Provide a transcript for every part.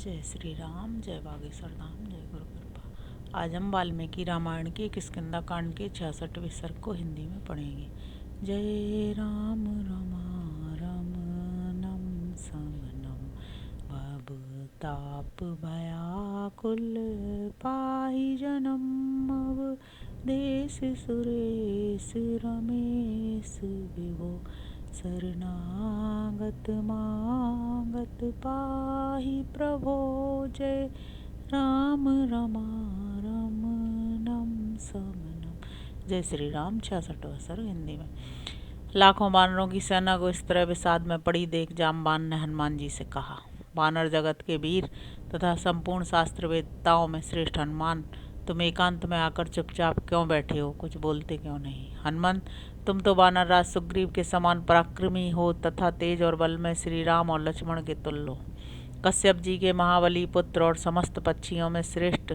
जय श्री राम, जय बागेश्वर धाम, जय गुरु कृपा। आज हम वाल्मीकि रामायण के किष्किंधा कांड के 66वें सर्ग को हिंदी में पढ़ेंगे। जय राम रमारमणम समनम भव ताप भयाकुल पाहि जनम अव देश सुरेश रमेश विभो शरणागत मागत पाहि प्रभो। जय राम रमारमणम समनम। जय श्री राम। 66वां सर्ग हिंदी में। लाखों वानरों की सेना को इस तरह विषाद में पड़ी देख जामवान ने हनुमान जी से कहा, वानर जगत के वीर तथा संपूर्ण शास्त्र वेदताओं में श्रेष्ठ हनुमान, तुम एकांत में आकर चुपचाप क्यों बैठे हो, कुछ बोलते क्यों नहीं। हनुमंत, तुम तो वानर राज सुग्रीव के समान पराक्रमी हो तथा तेज और बल में श्री राम और लक्ष्मण के तुल्य हो। कश्यप जी के महाबली पुत्र और समस्त पक्षियों में श्रेष्ठ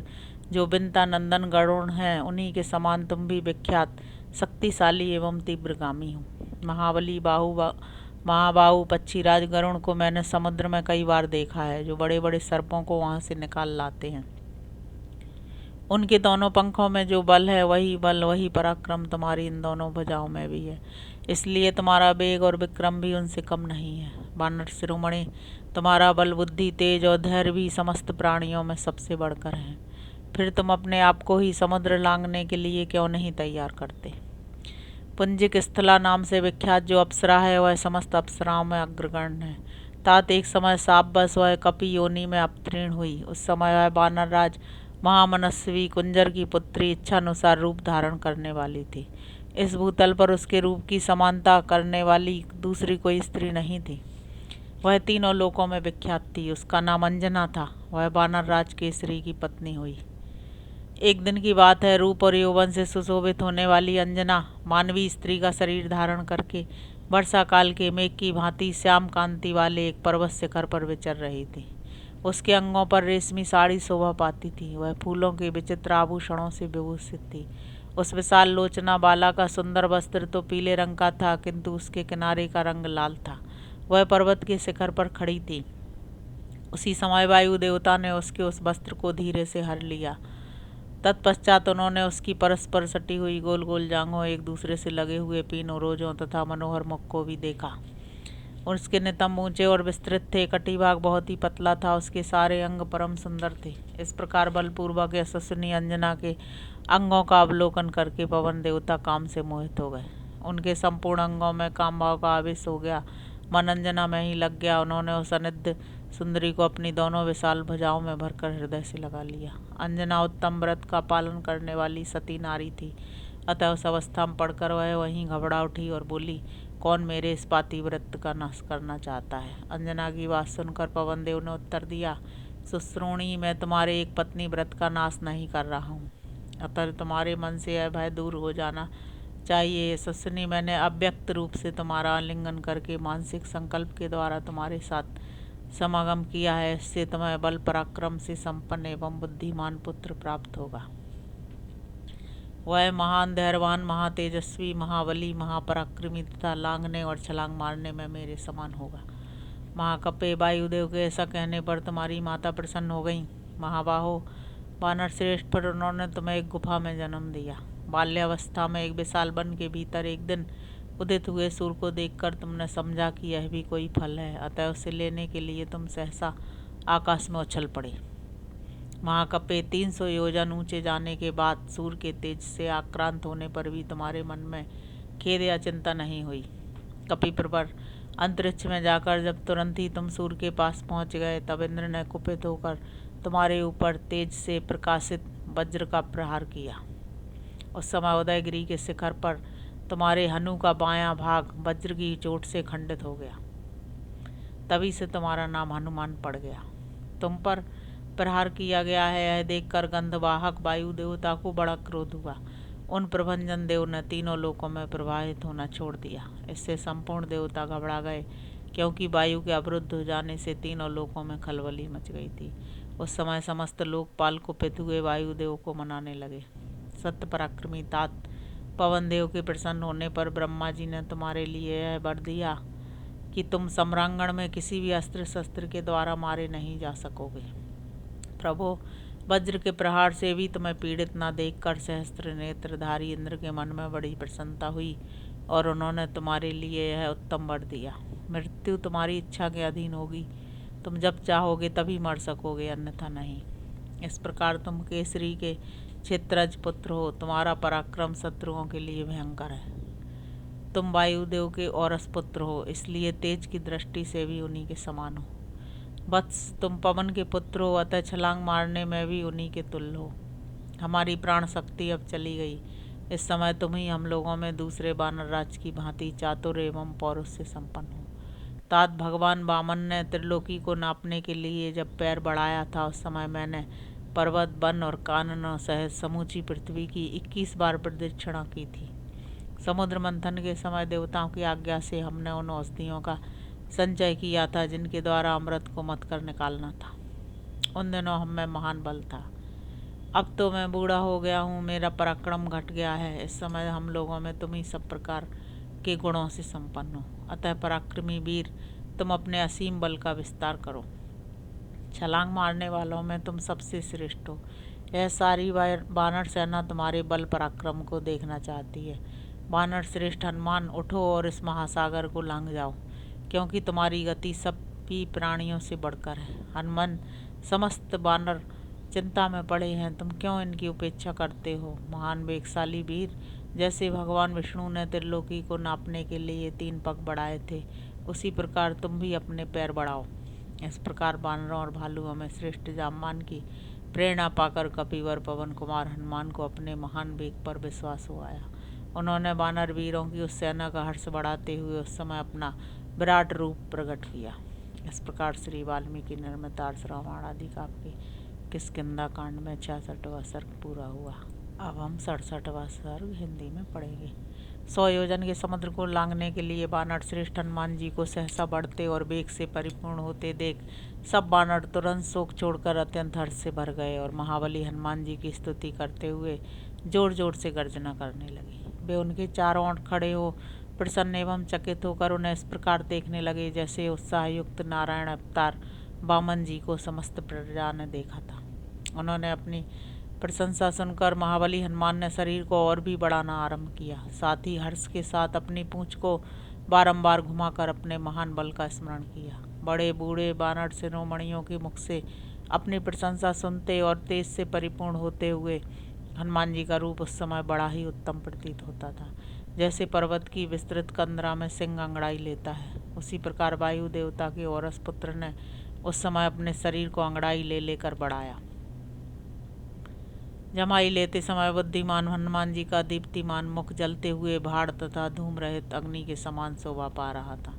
जो बिंता नंदन गरुण हैं, उन्हीं के समान तुम भी विख्यात शक्तिशाली एवं तीव्रगामी हो। महाबाहु पक्षीराज गरुण को मैंने समुद्र में कई बार देखा है, जो बड़े बड़े सर्पों को वहां से निकाल लाते हैं। उनके दोनों पंखों में जो बल है, वही बल वही पराक्रम तुम्हारी इन दोनों भुजाओं में भी है, इसलिए तुम्हारा वेग और विक्रम भी उनसे कम नहीं है। वानर शिरोमणि, तुम्हारा बल बुद्धि तेज और धैर्य भी समस्त प्राणियों में सबसे बढ़कर है। फिर तुम अपने आप को ही समुद्र लांघने के लिए क्यों नहीं तैयार करते। पुंजिक स्थला नाम से विख्यात जो अप्सरा है, वह समस्त अप्सराओं में अग्रगण्य है। तात एक समय साप बस वह कपि योनि में अवतीर्ण हुई। उस समय वह वानर राज महामनस्वी कुंजर की पुत्री इच्छानुसार रूप धारण करने वाली थी। इस भूतल पर उसके रूप की समानता करने वाली दूसरी कोई स्त्री नहीं थी। वह तीनों लोकों में विख्यात थी। उसका नाम अंजना था। वह वानर राज केसरी की पत्नी हुई। एक दिन की बात है, रूप और यौवन से सुशोभित होने वाली अंजना मानवीय स्त्री का शरीर धारण करके वर्षा काल के मेघ की भांति श्याम कांति वाले एक पर्वत शिखर पर विचर रही थी। उसके अंगों पर रेशमी साड़ी शोभा पाती थी। वह फूलों के विचित्र आभूषणों से विभूषित थी। उस विशाल लोचना बाला का सुंदर वस्त्र तो पीले रंग का था, किंतु उसके किनारे का रंग लाल था। वह पर्वत के शिखर पर खड़ी थी। उसी समय वायु देवता ने उसके उस वस्त्र को धीरे से हर लिया। तत्पश्चात उन्होंने उसकी परस्पर सटी हुई गोल गोल जांघों, एक दूसरे से लगे हुए पीनों रोजों तथा मनोहर मुख को भी देखा। उसके नितंब ऊंचे और विस्तृत थे, कटिभाग बहुत ही पतला था, उसके सारे अंग परम सुंदर थे। इस प्रकार बलपूर्वक यशस्विनी अंजना के अंगों का अवलोकन करके पवन देवता काम से मोहित हो गए। उनके संपूर्ण अंगों में काम भाव का आवेश हो गया। मन अंजना में ही लग गया। उन्होंने उस अनिद्य सुंदरी को अपनी दोनों विशाल भुजाओं में भरकर हृदय से लगा लिया। अंजना उत्तम व्रत का पालन करने वाली सती नारी थी, अतः उस अवस्था में पड़कर वह वहीं घबरा उठी और बोली, कौन मेरे इस पातिव्रत का नाश करना चाहता है। अंजना की बात सुनकर पवन देव ने उत्तर दिया, सुश्रोणी, मैं तुम्हारे एक पत्नी व्रत का नाश नहीं कर रहा हूँ, अतः तुम्हारे मन से यह भय दूर हो जाना चाहिए। यशस्विनी, मैंने अव्यक्त रूप से तुम्हारा आलिंगन करके मानसिक संकल्प के द्वारा तुम्हारे साथ समागम किया है। इससे तुम्हें बल पराक्रम से संपन्न एवं बुद्धिमान पुत्र प्राप्त होगा। वह महान धैर्यवान, महातेजस्वी, महाबली, महापराक्रमी तथा लांघने और छलांग मारने में मेरे समान होगा। महाकपे, वायुदेव के ऐसा कहने पर तुम्हारी माता प्रसन्न हो गई। महाबाहो वानर श्रेष्ठ, पर उन्होंने तुम्हें एक गुफा में जन्म दिया। बाल्यावस्था में एक विशाल वन के भीतर एक दिन उदित हुए सूर्य को देखकर तुमने समझा कि यह भी कोई फल है, अतः उसे लेने के लिए तुम सहसा आकाश में उछल पड़े। महाकपे, 300 योजन ऊंचे जाने के बाद सूर्य के तेज से आक्रांत होने पर भी तुम्हारे मन में खेद या चिंता नहीं हुई। कपिप्रवर, अंतरिक्ष में जाकर जब तुरंत ही तुम सूर्य के पास पहुंच गए, तब इंद्र ने कुपित होकर तुम्हारे ऊपर तेज से प्रकाशित वज्र का प्रहार किया। उस समय उदयगिरी के शिखर पर तुम्हारे हनु का बायां भाग वज्र की चोट से खंडित हो गया। तभी से तुम्हारा नाम हनुमान पड़ गया। तुम पर प्रहार किया गया है, यह देखकर गंधवाहक वायु देवता को बड़ा क्रोध हुआ। उन प्रभंजन देव ने तीनों लोकों में प्रवाहित होना छोड़ दिया। इससे संपूर्ण देवता घबरा गए, क्योंकि वायु के अवरुद्ध हो जाने से तीनों लोकों में खलबली मच गई थी। उस समय समस्त लोकपाल कुपित हुए वायुदेव को मनाने लगे। सत्य पराक्रमी तात, पवन देव के प्रसन्न होने पर ब्रह्मा जी ने तुम्हारे लिए यह वर दिया कि तुम सम्रांगण में किसी भी अस्त्र शस्त्र के द्वारा मारे नहीं जा सकोगे। प्रभु, वज्र के प्रहार से भी तुम्हें पीड़ित न देखकर सहस्त्र नेत्रधारी इंद्र के मन में बड़ी प्रसन्नता हुई और उन्होंने तुम्हारे लिए यह उत्तम वर दिया। मृत्यु तुम्हारी इच्छा के अधीन होगी, तुम जब चाहोगे तभी मर सकोगे, अन्यथा नहीं। इस प्रकार तुम केसरी के क्षेत्रज पुत्र हो, तुम्हारा पराक्रम शत्रुओं के लिए भयंकर है। तुम वायुदेव के औरस पुत्र हो, इसलिए तेज की दृष्टि से भी उन्हीं के समान हो। वत्स, तुम पवन के पुत्र हो, अतः छलांग मारने में भी उन्हीं के तुल्य हो। हमारी प्राण शक्ति अब चली गई, इस समय तुम ही हम लोगों में दूसरे वानर राज की भांति चातुर एवं पौरुष से संपन्न हो। तात भगवान वामन ने त्रिलोकी को नापने के लिए जब पैर बढ़ाया था, उस समय मैंने पर्वत, वन और काननों सहित समूची पृथ्वी की 21 बार प्रदक्षिणा की थी। समुद्र मंथन के समय देवताओं की आज्ञा से हमने उन औषधियों का संचय किया था जिनके द्वारा अमृत को मथ कर निकालना था। उन दिनों हम में महान बल था। अब तो मैं बूढ़ा हो गया हूँ, मेरा पराक्रम घट गया है। इस समय हम लोगों में तुम ही सब प्रकार के गुणों से संपन्न हो। अतः पराक्रमी वीर, तुम अपने असीम बल का विस्तार करो। छलांग मारने वालों में तुम सबसे श्रेष्ठ हो। यह सारी वानर सेना तुम्हारे बल पराक्रम को देखना चाहती है। वानर श्रेष्ठ हनुमान, उठो और इस महासागर को लांघ जाओ, क्योंकि तुम्हारी गति सभी प्राणियों से बढ़कर है। हनुमान, समस्त वानर चिंता में पड़े हैं, तुम क्यों इनकी उपेक्षा करते हो? महान वेगशाली वीर, जैसे भगवान विष्णु ने त्रिलोकी को नापने के लिए 3 पग बढ़ाए थे, उसी प्रकार तुम भी अपने पैर बढ़ाओ। इस प्रकार वानरों और भालुओं में श्रेष्ठ जाम्बान की प्रेरणा पाकर कपिवर पवन कुमार हनुमान को अपने महान वेग पर विश्वास हो आया। उन्होंने वानर वीरों की उस सेना का हर्ष बढ़ाते हुए उस समय अपना विराट रूप प्रकट किया। इस प्रकार श्री वाल्मीकि निर्मित रामायण आदि काव्य के किष्किंधा कांड में 66वां सर्ग पूरा हुआ। अब हम 67वां सर्ग हिंदी में पढ़ेंगे। 100 योजन के समुद्र को लांघने के लिए वानर श्रेष्ठ हनुमान जी को सहसा बढ़ते और वेग से परिपूर्ण होते देख सब वानर तुरंत शोक छोड़कर अत्यंत हर्ष से भर गए और महाबली हनुमान जी की स्तुति करते हुए जोर जोर से गर्जना करने लगे। वे उनके चारों ओर खड़े हो प्रसन्न एवं चकित होकर उन्हें इस प्रकार देखने लगे जैसे उत्साहयुक्त नारायण अवतार वामन जी को समस्त प्रजा ने देखा था। उन्होंने अपनी प्रशंसा सुनकर महाबली हनुमान ने शरीर को और भी बढ़ाना आरंभ किया। साथ ही हर्ष के साथ अपनी पूंछ को बारंबार घुमाकर अपने महान बल का स्मरण किया। बड़े बूढ़े वानर शिरोमणियों के मुख से अपनी प्रशंसा सुनते और तेज से परिपूर्ण होते हुए हनुमान जी का रूप उस समय बड़ा ही उत्तम प्रतीत होता था। जैसे पर्वत की विस्तृत कंदरा में सिंह अंगड़ाई लेता है, उसी प्रकार वायु देवता के औरस पुत्र ने उस समय अपने शरीर को अंगड़ाई ले लेकर बढ़ाया। जमाई लेते समय बुद्धिमान हनुमान जी का दीप्तिमान मुख जलते हुए भाड़ तथा धूम रहित अग्नि के समान शोभा पा रहा था।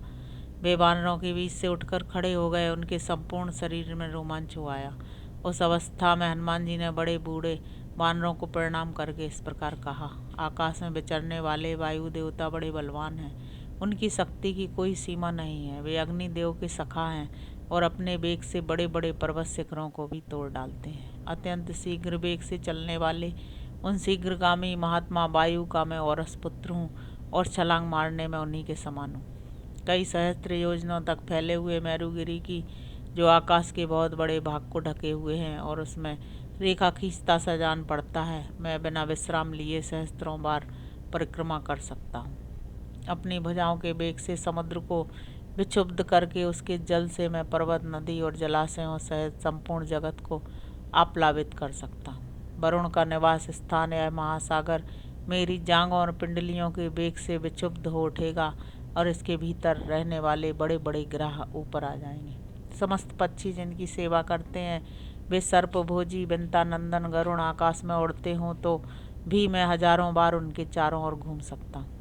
वे वानरों के बीच से उठकर खड़े हो गए, उनके संपूर्ण शरीर में रोमांच हो आया। उस अवस्था में हनुमान जी ने बड़े बूढ़े वानरों को प्रणाम करके इस प्रकार कहा। आकाश में विचरने वाले वायु देवता बड़े बलवान हैं, उनकी शक्ति की कोई सीमा नहीं है। वे अग्निदेव के सखा हैं और अपने वेग से बड़े बड़े पर्वत शिखरों को भी तोड़ डालते हैं। अत्यंत शीघ्र वेग से चलने वाले उन शीघ्रगामी महात्मा वायु का मैं औरस पुत्र हूँ और छलांग मारने में उन्हीं के समान हूँ। कई सहस्त्र योजनों तक फैले हुए मेरुगिरी की जो आकाश के बहुत बड़े भाग को ढके हुए हैं और उसमें रेखा खींचता सा जान पड़ता है, मैं बिना विश्राम लिए सहस्त्रों बार परिक्रमा कर सकता हूँ। अपनी भुजाओं के वेग से समुद्र को विक्षुब्ध करके उसके जल से मैं पर्वत, नदी और जलाशयों सहित संपूर्ण जगत को आप्लावित कर सकता हूँ। वरुण का निवास स्थान यह महासागर मेरी जांघों और पिंडलियों के वेग से विक्षुब्ध हो उठेगा और इसके भीतर रहने वाले बड़े बड़े ग्रह ऊपर आ जाएंगे। समस्त पक्षी जिनकी सेवा करते हैं वे सर्पभोजी विंता नंदन गरुण आकाश में उड़ते हों तो भी मैं हजारों बार उनके चारों ओर घूम सकता हूँ।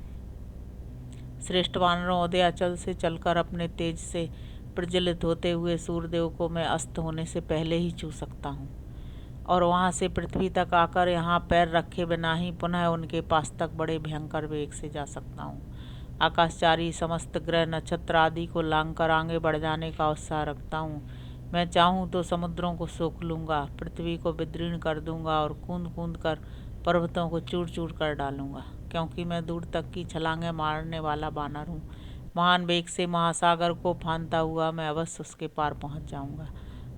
श्रेष्ठ वानरों, उदयाचल से चलकर अपने तेज से प्रज्वलित होते हुए सूर्यदेव को मैं अस्त होने से पहले ही छू सकता हूँ और वहाँ से पृथ्वी तक आकर यहाँ पैर रखे बिना ही पुनः उनके पास तक बड़े भयंकर वेग से जा सकता हूँ। आकाशचारी समस्त ग्रह नक्षत्र आदि को लांघकर आगे बढ़ जाने का उत्साह रखता हूँ। मैं चाहूँ तो समुद्रों को सोख लूँगा, पृथ्वी को विदीर्ण कर दूँगा और कूद कूद कर पर्वतों को चूर चूर कर डालूँगा, क्योंकि मैं दूर तक की छलांगें मारने वाला बानर हूँ। महान वेग से महासागर को फांदता हुआ मैं अवश्य उसके पार पहुंच जाऊंगा।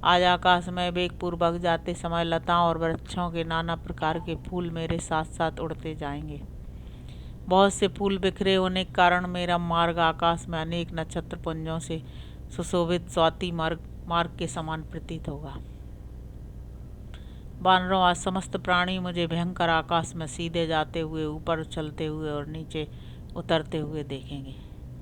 आज आकाश में वेग पूर्वक जाते समय लताओं और वृक्षों के नाना प्रकार के फूल मेरे साथ साथ उड़ते जाएंगे। बहुत से फूल बिखरे होने के कारण मेरा मार्ग आकाश में अनेक नक्षत्र पुंजों से सुशोभित स्वाति मार्ग के समान प्रतीत होगा। वानरों, आज समस्त प्राणी मुझे भयंकर आकाश में सीधे जाते हुए, ऊपर चलते हुए और नीचे उतरते हुए देखेंगे।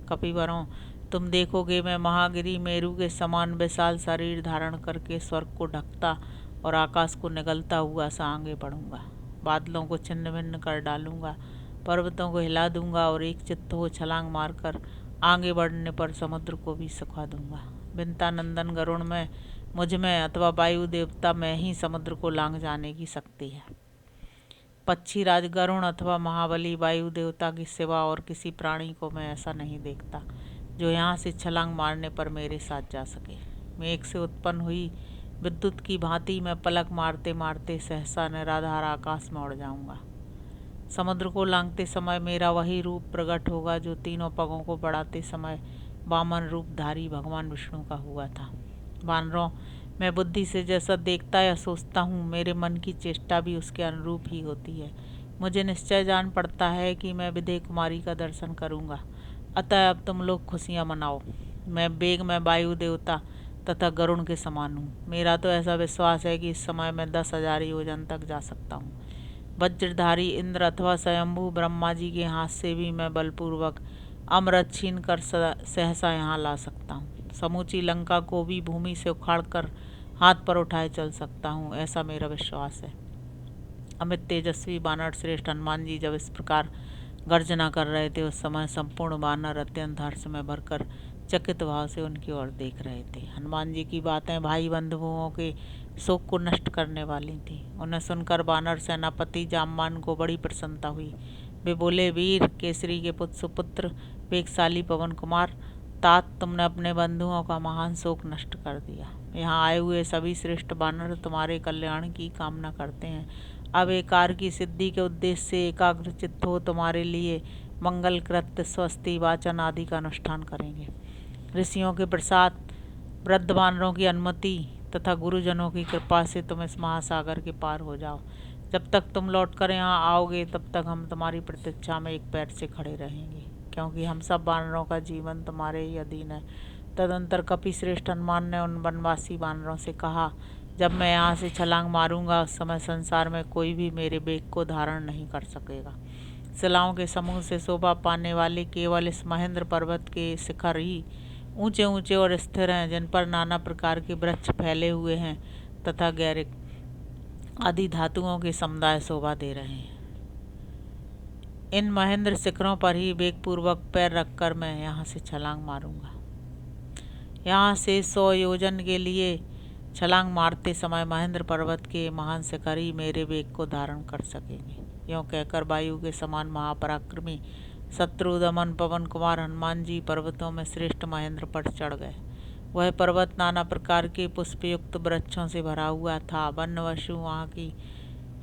कपिवरों, तुम देखोगे मैं महागिरी मेरू के समान विशाल शरीर धारण करके स्वर्ग को ढकता और आकाश को निगलता हुआ सा आगे बढ़ूंगा। बादलों को छिन्न भिन्न कर डालूंगा, पर्वतों को हिला दूंगा और एक चित्त हो छलांग मारकर आगे बढ़ने पर समुद्र को भी सुखा दूंगा। विंता नंदन गरुड़ में, मुझ में अथवा वायु देवता में ही समुद्र को लांघ जाने की शक्ति है। पक्षी राज गरुड़ अथवा महाबली वायु देवता की सिवा और किसी प्राणी को मैं ऐसा नहीं देखता जो यहाँ से छलांग मारने पर मेरे साथ जा सके। मेघ से उत्पन्न हुई विद्युत की भांति मैं पलक मारते मारते सहसा निराधार आकाश में उड़ जाऊंगा। समुद्र को लांघते समय मेरा वही रूप प्रकट होगा जो तीनों पगों को बढ़ाते समय वामन रूपधारी भगवान विष्णु का हुआ था। वानरों, मैं बुद्धि से जैसा देखता या सोचता हूँ, मेरे मन की चेष्टा भी उसके अनुरूप ही होती है। मुझे निश्चय जान पड़ता है कि मैं विदेह कुमारी का दर्शन करूँगा। अतः अब तुम लोग खुशियाँ मनाओ। मैं वेग में वायु देवता तथा गरुड़ के समान हूँ। मेरा तो ऐसा विश्वास है कि इस समय मैं 10,000 योजन तक जा सकता हूँ। वज्रधारी इंद्र अथवा स्वयंभू ब्रह्मा जी के हाथ से भी मैं बलपूर्वक अमृत छीन कर सहसा यहाँ ला सकता हूँ। समूची लंका को भी भूमि से उखाड़कर हाथ पर उठाए चल सकता हूँ, ऐसा मेरा विश्वास है। अमित तेजस्वी वानर श्रेष्ठ हनुमान जी जब इस प्रकार गर्जना कर रहे थे, उस समय संपूर्ण वानर अत्यंत हर्ष में भरकर चकित भाव से उनकी ओर देख रहे थे। हनुमान जी की बातें भाई बंधुओं के शोक को नष्ट करने वाली थी। उन्हें सुनकर वानर सेनापति जामवान को बड़ी प्रसन्नता हुई। वे बोले, वीर केसरी के सुपुत्र वेगशाली पवन कुमार, तात तुमने अपने बंधुओं का महान शोक नष्ट कर दिया। यहाँ आए हुए सभी श्रेष्ठ वानर तुम्हारे कल्याण की कामना करते हैं। अब एक कार्य की सिद्धि के उद्देश्य से एकाग्र चित्त हो तुम्हारे लिए मंगल कृत्य स्वस्ति वाचन आदि का अनुष्ठान करेंगे। ऋषियों के प्रसाद, वृद्ध वानरों की अनुमति तथा गुरुजनों की कृपा से तुम इस महासागर के पार हो जाओ। जब तक तुम लौटकर यहाँ आओगे तब तक हम तुम्हारी प्रतीक्षा में एक पैर से खड़े रहेंगे, क्योंकि हम सब वानरों का जीवन तुम्हारे ही अधीन है। तदंतर कपिश्रेष्ठ हनुमान ने उन वनवासी वानरों से कहा, जब मैं यहाँ से छलांग मारूंगा उस समय संसार में कोई भी मेरे वेग को धारण नहीं कर सकेगा। शिलाओं के समूह से शोभा पाने वाले केवल इस महेंद्र पर्वत के शिखर ही ऊंचे ऊंचे और स्थिर हैं, जिन पर नाना प्रकार के वृक्ष फैले हुए हैं तथा गैरिक आदि धातुओं के समुदाय शोभा दे रहे हैं। इन महेंद्र शिखरों पर ही वेगपूर्वक पैर रखकर मैं यहाँ से छलांग मारूंगा। यहाँ से 100 योजन के लिए छलांग मारते समय महेंद्र पर्वत के महान शिखर ही मेरे वेग को धारण कर सकेंगे। यूँ कहकर वायु के समान महापराक्रमी शत्रु दमन पवन कुमार हनुमान जी पर्वतों में श्रेष्ठ महेंद्र पर चढ़ गए। वह पर्वत नाना प्रकार के पुष्पयुक्त वृक्षों से भरा हुआ था। वन पशु वहाँ की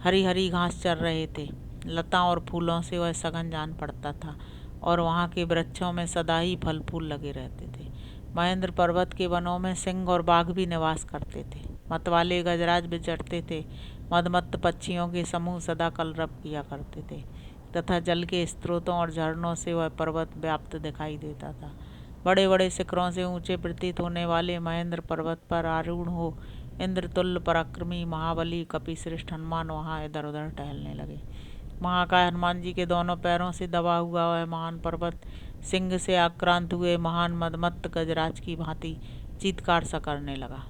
हरी हरी घास चर रहे थे। लताओं और फूलों से वह सघन जान पड़ता था और वहाँ के वृक्षों में सदा ही फल फूल लगे रहते थे। महेंद्र पर्वत के वनों में सिंह और बाघ भी निवास करते थे। मतवाले गजराज विचरते थे। मदमत्त पक्षियों के समूह सदा कलरव किया करते थे तथा जल के स्रोतों और झरनों से वह पर्वत व्याप्त दिखाई देता था। बड़े बड़े शिखरों से ऊंचे प्रतीत होने वाले महेंद्र पर्वत पर आरूढ़ हो इंद्रतुल्य पराक्रमी महाबली कपिश्रेष्ठ हनुमान वहाँ इधर उधर टहलने लगे। महाकाय हनुमान जी के दोनों पैरों से दबा हुआ वह महान पर्वत सिंह से आक्रांत हुए महान मदमत्त गजराज की भांति चीत्कार सा करने लगा।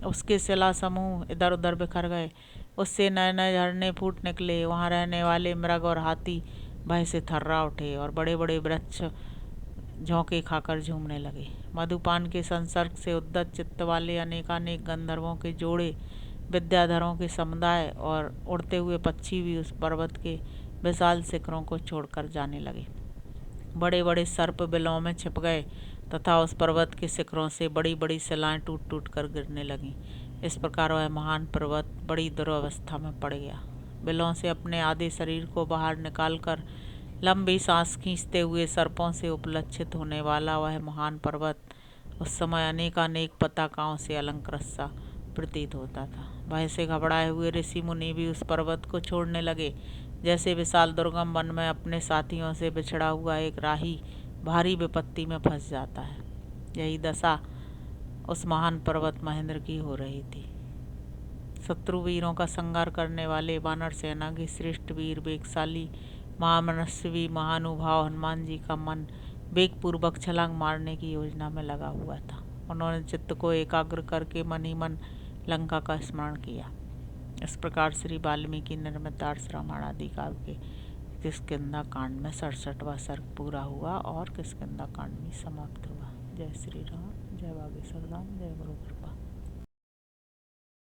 उसके शिला समूह इधर उधर बिखर गए। उससे नए नए झरने फूट निकले। वहाँ रहने वाले मृग और हाथी भय से थर्रा उठे और बड़े बड़े वृक्ष झोंके खाकर झूमने लगे। मधुपान के संसर्ग से उद्दत चित्त वाले अनेकानेक गंधर्वों के जोड़े, विद्याधरों के समुदाय और उड़ते हुए पक्षी भी उस पर्वत के विशाल शिखरों को छोड़कर जाने लगे। बड़े बड़े सर्प बिलों में छिप गए तथा उस पर्वत के शिखरों से बड़ी बड़ी शिलाएं टूट टूट कर गिरने लगीं। इस प्रकार वह महान पर्वत बड़ी दुरवस्था में पड़ गया। बिलों से अपने आधे शरीर को बाहर निकालकर लंबी सांस खींचते हुए सर्पों से उपलक्षित होने वाला वह महान पर्वत उस समय अनेकानेक पताकाओं से अलंकृत सा प्रतीत होता था। भय से घबराए हुए ऋषि मुनि भी उस पर्वत को छोड़ने लगे, जैसे विशाल दुर्गम वन में अपने साथियों से बिछड़ा हुआ एक राही भारी विपत्ति में फंस जाता है। यही दशा उस महान पर्वत महेंद्र की हो रही थी। शत्रु वीरों का संहार करने वाले वानर सेना के श्रेष्ठ वीर वेगशाली महामनस्वी महानुभाव हनुमान जी का मन वेगपूर्वक छलांग मारने की योजना में लगा हुआ था। उन्होंने चित्त को एकाग्र करके मन ही मन लंका का स्मरण किया। इस प्रकार श्री वाल्मीकि निर्मित आर्ष रामायण आदि काव्य के किष्किंधा कांड में 67वां सर्ग पूरा हुआ और किष्किंधा कांड भी समाप्त हुआ। जय श्री राम, जय बागेश्वर धाम, जय गुरु कृपा।